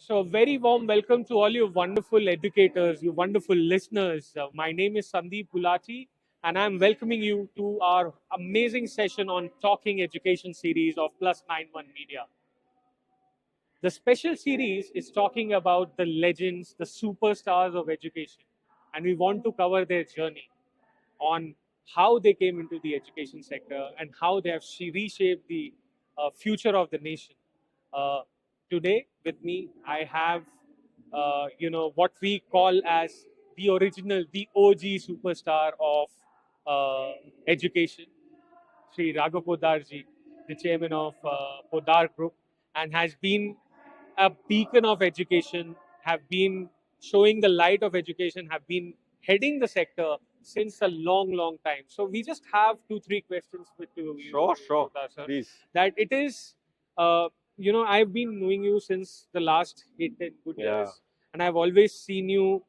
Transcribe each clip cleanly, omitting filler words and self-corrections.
So, a very warm welcome to all you wonderful educators, you wonderful listeners. My name is Sandeep Gulati, and I'm welcoming you to our amazing session on Talking Education series of Plus 91 Media. The special series is talking about the legends, the superstars of education, and we want to cover their journey on how they came into the education sector and how they have reshaped the future of the nation. Uh, Today, with me, I have what we call as the original, the OG superstar of education, Sri Raghav Podar ji, the chairman of Podar Group, and has been a beacon of education, have been showing the light of education, have been heading the sector since a long, long time. So we just have 2, 3 questions with you. Sure, Podar sir. please. That it is, I've been knowing you since the last 8, 10 good Yeah. years, and I've always seen you,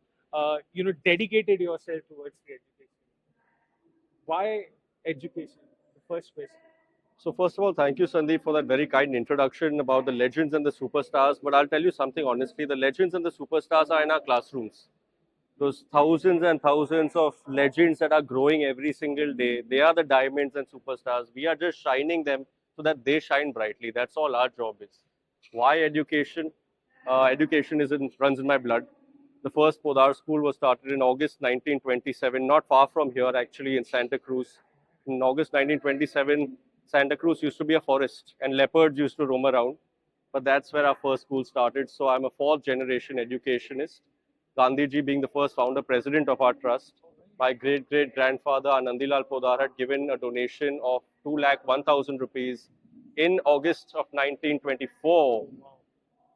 dedicated yourself towards the education. Why education? The first question. So first of all, thank you, Sandeep, for that very kind introduction about the legends and the superstars. But I'll tell you something honestly, the legends and the superstars are in our classrooms. Those thousands and thousands of legends that are growing every single day, they are the diamonds and superstars. We are just shining them so that they shine brightly. That's all our job is. Why education? Education runs in my blood. The first Podar school was started in August 1927, not far from here, actually, in Santa Cruz. In August 1927, Santa Cruz used to be a forest, and leopards used to roam around. But that's where our first school started. So I'm a fourth generation educationist. Gandhiji being the first founder president of our trust. My great great grandfather, Nandilal Podar, had given a donation of 2,01,000 rupees in August of 1924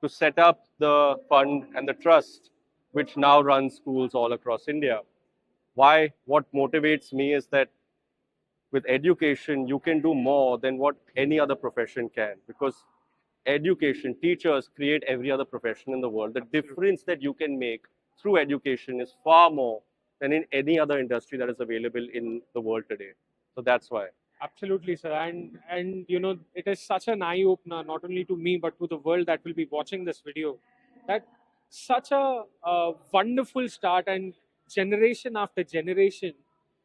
to set up the fund and the trust which now runs schools all across India. Why? What motivates me is that with education, you can do more than what any other profession can, because education, teachers create every other profession in the world. The difference that you can make through education is far more than in any other industry that is available in the world today. So that's why. Absolutely, sir. And it is such an eye opener, not only to me but to the world that will be watching this video. That such a wonderful start, and generation after generation,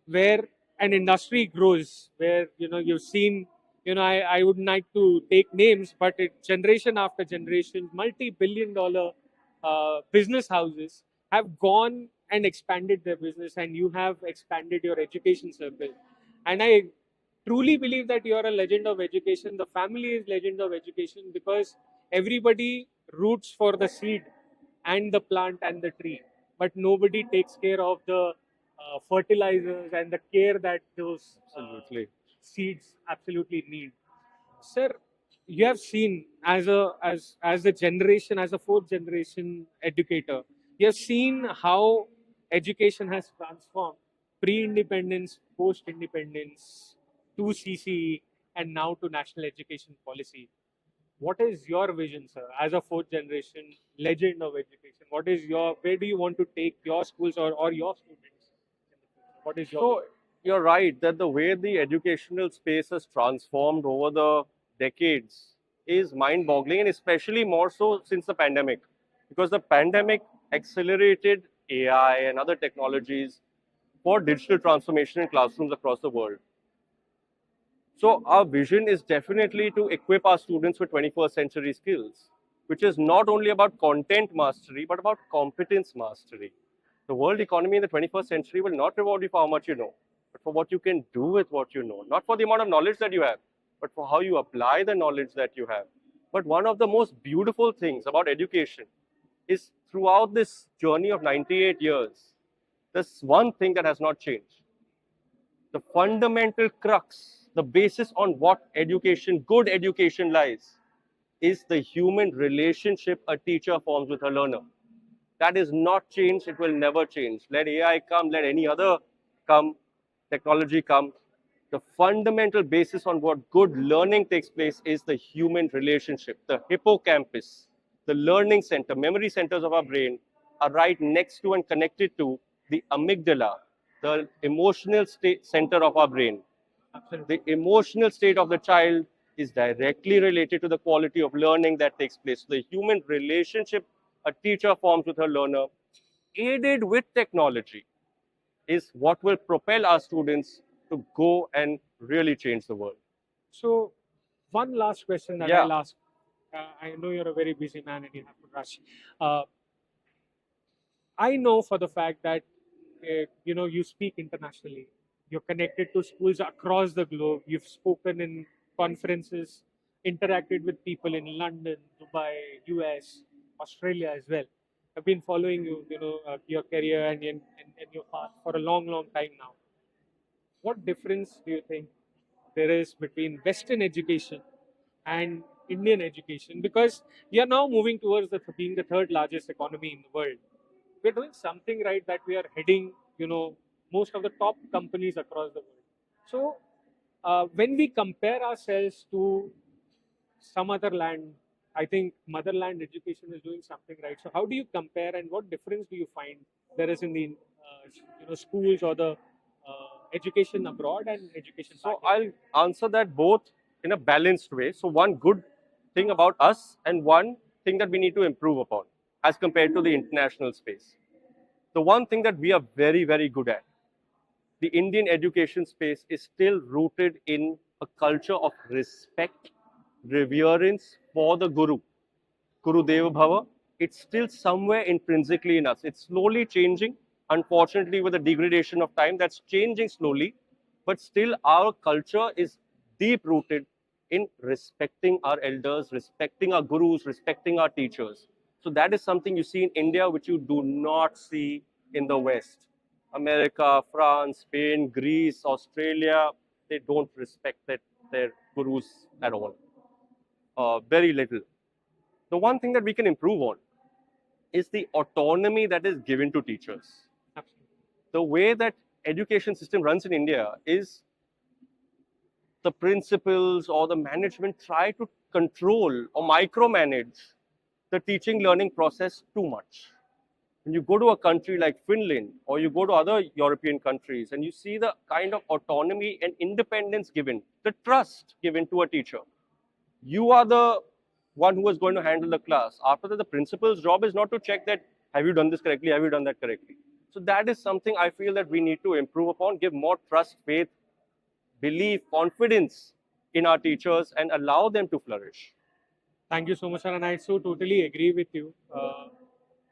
where an industry grows, where you've seen, I wouldn't like to take names, but generation after generation, multi-billion-dollar business houses have gone and expanded their business, and you have expanded your education circle. And I truly believe that you are a legend of education. The family is legend of education because everybody roots for the seed and the plant and the tree, but nobody takes care of the fertilizers and the care that those Absolutely. seeds absolutely need. Sir, you have seen as a generation, as a fourth generation educator, you have seen how education has transformed pre-independence, post-independence, to CCE, and now to national education policy. What is your vision, sir, as a fourth generation legend of education? Where do you want to take your schools or your students? What is your So you're right that the way the educational space has transformed over the decades is mind-boggling, and especially more so since the pandemic, because the pandemic accelerated AI and other technologies for digital transformation in classrooms across the world. So our vision is definitely to equip our students with 21st century skills, which is not only about content mastery, but about competence mastery. The world economy in the 21st century will not reward you for how much you know, but for what you can do with what you know. Not for the amount of knowledge that you have, but for how you apply the knowledge that you have. But one of the most beautiful things about education is throughout this journey of 98 years, there's one thing that has not changed. The fundamental crux, the basis on what education, good education lies, is the human relationship a teacher forms with a learner. That is not changed, it will never change. Let AI come, let any other come, technology come. The fundamental basis on what good learning takes place is the human relationship. The hippocampus, the learning center, memory centers of our brain are right next to and connected to the amygdala, the emotional state center of our brain. Absolutely. The emotional state of the child is directly related to the quality of learning that takes place. The human relationship a teacher forms with her learner, aided with technology, is what will propel our students to go and really change the world. So, one last question that Yeah. I'll ask. I know you're a very busy man and you have to rush. Uh, I know for the fact that you speak internationally. You're connected to schools across the globe. You've spoken in conferences, interacted with people in London, Dubai, US, Australia as well. I've been following your career and your path for a long, long time now. What difference do you think there is between Western education and Indian education? Because we are now moving towards being the third largest economy in the world. We're doing something right that we are heading, most of the top companies across the world. So when we compare ourselves to some other land, I think motherland education is doing something right. So how do you compare, and what difference do you find there is in the schools or the education abroad and education back So in India? I'll answer that both in a balanced way. So one good thing about us and one thing that we need to improve upon as compared to the international space. The one thing that we are very, very good at, the Indian education space is still rooted in a culture of respect, reverence for the Guru. Guru Deva Bhava, it's still somewhere intrinsically in us. It's slowly changing. Unfortunately, with the degradation of time, that's changing slowly. But still, our culture is deep rooted in respecting our elders, respecting our gurus, respecting our teachers. So that is something you see in India, which you do not see in the West. America, France, Spain, Greece, Australia, they don't respect their gurus at all. Very little. The one thing that we can improve on is the autonomy that is given to teachers. Absolutely. The way that education system runs in India is the principals or the management try to control or micromanage the teaching learning process too much. When you go to a country like Finland or you go to other European countries and you see the kind of autonomy and independence given, the trust given to a teacher, you are the one who is going to handle the class. After that, the principal's job is not to check that have you done this correctly, have you done that correctly. So that is something I feel that we need to improve upon, give more trust, faith, belief, confidence in our teachers and allow them to flourish. Thank you so much, sir. And I so totally agree with you.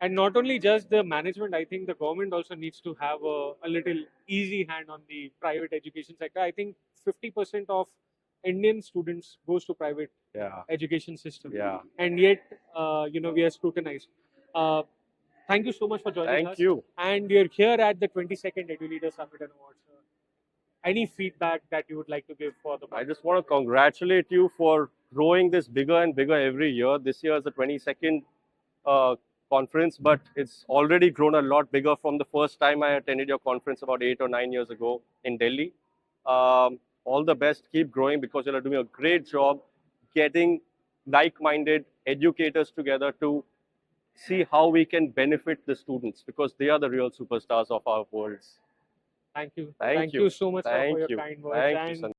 And not only just the management, I think the government also needs to have a little easy hand on the private education sector. I think 50% of Indian students goes to private Yeah. education system, Yeah. and yet we are scrutinized. Uh, Thank you so much for joining Thank us. you. And you're here at the 22nd EduLeaders Summit and Awards. Any feedback that you would like to give for the? I just want to congratulate you for growing this bigger and bigger every year. This year is the 22nd conference, but it's already grown a lot bigger from the first time I attended your conference about 8 or 9 years ago in Delhi. All the best, keep growing because you're doing a great job getting like-minded educators together to see how we can benefit the students because they are the real superstars of our worlds. Thank you. Thank Thank you. you so much, sir, for Thank your you. kind words. Thank you, And Sandeep.